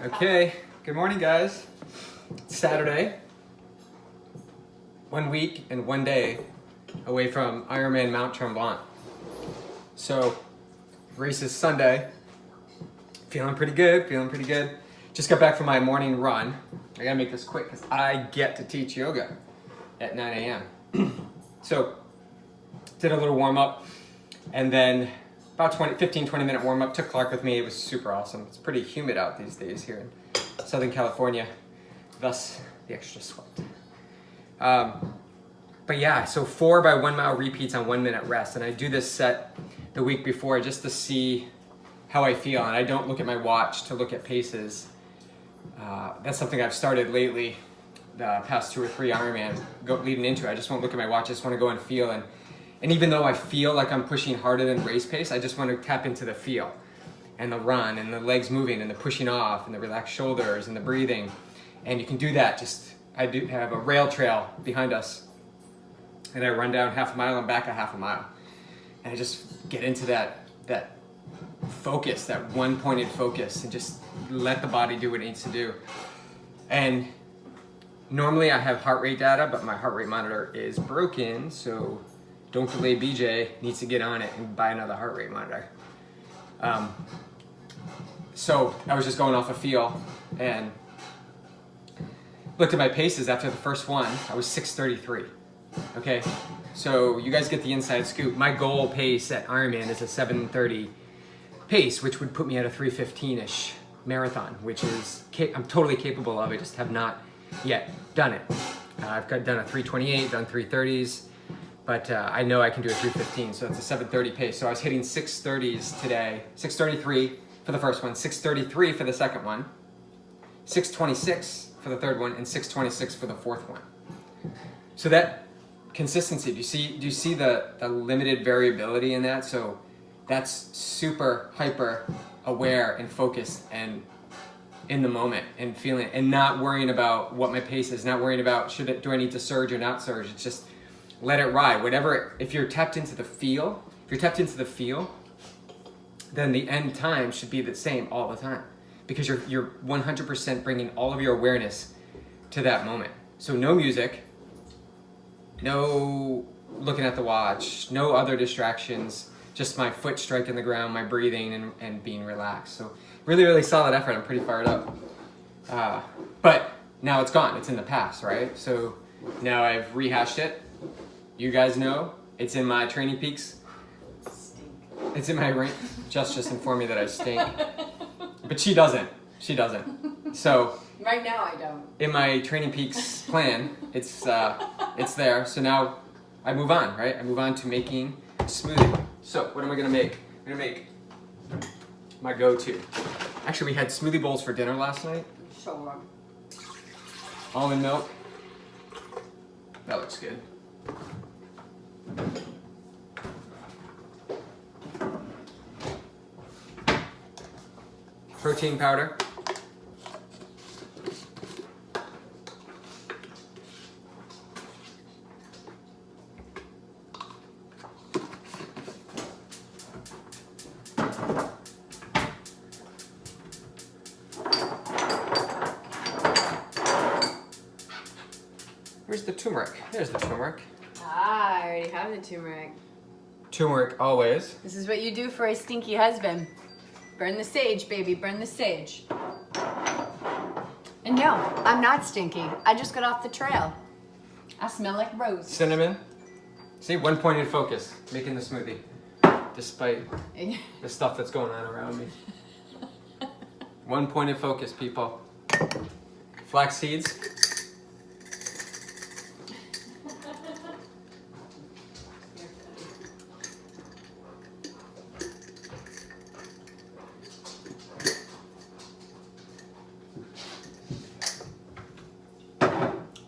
Okay, good morning guys. It's Saturday. 1 week and 1 day away from Ironman Mount Tremblant. So, race is Sunday. Feeling pretty good. Just got back from my morning run. I gotta make this quick because I get to teach yoga at 9 a.m. So, did a little warm up and then about 15-20 minute warm up. Took Clark with me. It was super awesome. It's pretty humid out these days here in Southern California, thus the extra sweat. But yeah, so 4 by 1 mile repeats on 1 minute rest. And I do this set the week before just to see how I feel. And I don't look at my watch to look at paces. That's something I've started lately, the past 2 or 3 Ironman leading into it. I just won't look at my watch. I just want to go and feel. And even though I feel like I'm pushing harder than race pace, I just want to tap into the feel and the run and the legs moving and the pushing off and the relaxed shoulders and the breathing. And you can do that. I do have a rail trail behind us. And I run down half a mile and back a half a mile. And I just get into that focus, that one pointed focus, and just let the body do what it needs to do. And normally I have heart rate data, but my heart rate monitor is broken, so don't delay BJ, needs to get on it and buy another heart rate monitor. So I was just going off a feel and looked at my paces after the first one. I was 6:33. Okay, so you guys get the inside scoop. My goal pace at Ironman is a 7:30 pace, which would put me at a 3:15-ish marathon, which is I'm totally capable of. I just have not yet done it. I've done a 3:28, done 3:30s, but I know I can do a 3:15, so it's a 7:30 pace. So I was hitting 6:30s today, 6:33 for the first one, 6:33 for the second one, 6:26 for the third one, and 6:26 for the fourth one. So that consistency, do you see the limited variability in that? So that's super hyper aware and focused and in the moment and feeling and not worrying about what my pace is, not worrying about do I need to surge or not surge. It's just let it ride. Whatever, if you're tapped into the feel, then the end time should be the same all the time because you're 100% bringing all of your awareness to that moment. So no music, no looking at the watch, no other distractions, just my foot striking the ground, my breathing, and being relaxed. So really, really solid effort. I'm pretty fired up. But now it's gone. It's in the past, right? So now I've rehashed it. You guys know it's in my Training Peaks. It's in my ring. Just informed me that I stink. But she doesn't. So right now I don't. In my Training Peaks plan, it's there. So now I move on, right? I move on to making a smoothie. So what am I gonna make? I'm gonna make my go-to. Actually, we had smoothie bowls for dinner last night. Sure. Almond milk. That looks good. Protein powder. Where's the turmeric? There's the turmeric. I already have the turmeric. Turmeric always. This is what you do for a stinky husband. Burn the sage, baby, burn the sage. And no, I'm not stinky. I just got off the trail. I smell like rose. Cinnamon. See, one pointed focus, making the smoothie, despite the stuff that's going on around me. One pointed focus, people. Flax seeds.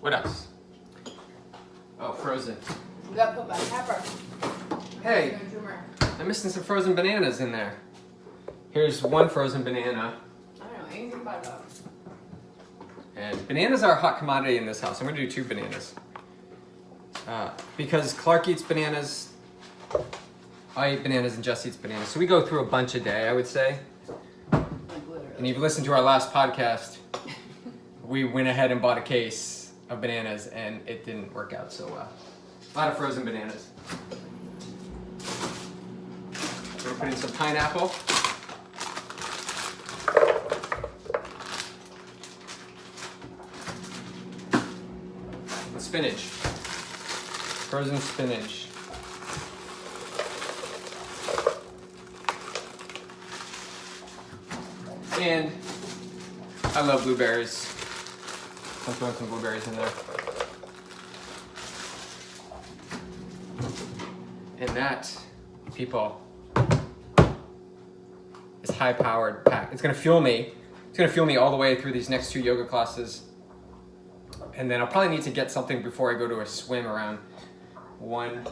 What else? Oh, frozen. You gotta put my pepper. Hey, I'm missing some frozen bananas in there. Here's one frozen banana. I don't know anything about that. And bananas are a hot commodity in this house. I'm gonna do 2 bananas. Because Clark eats bananas, I eat bananas, and Jess eats bananas. So we go through a bunch a day, I would say. Like literally. And if you listened to our last podcast, we went ahead and bought a case of bananas and it didn't work out so well. A lot of frozen bananas. We're gonna put in some pineapple. And spinach. Frozen spinach. And I love blueberries. I'm throwing some blueberries in there. And that, people, is high-powered pack. It's gonna fuel me. It's gonna fuel me all the way through these next 2 yoga classes. And then I'll probably need to get something before I go to a swim around 1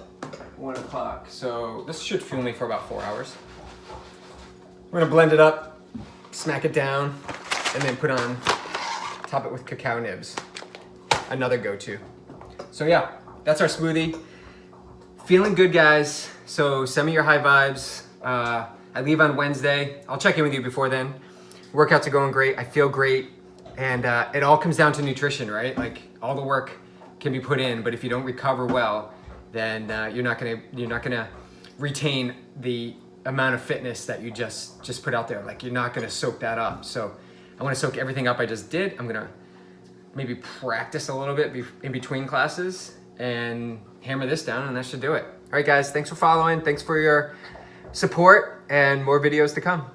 o'clock. So this should fuel me for about 4 hours. We're gonna blend it up, smack it down, and then top it with cacao nibs. Another go-to. So yeah, that's our smoothie. Feeling good, guys. So send me your high vibes. I leave on Wednesday. I'll check in with you before then. Workouts are going great. I feel great. And it all comes down to nutrition, right? Like all the work can be put in, but if you don't recover well, then you're not gonna retain the amount of fitness that you just put out there. Like you're not gonna soak that up. So I wanna soak everything up I just did. I'm gonna maybe practice a little bit in between classes and hammer this down, and that should do it. All right, guys, thanks for following. Thanks for your support and more videos to come.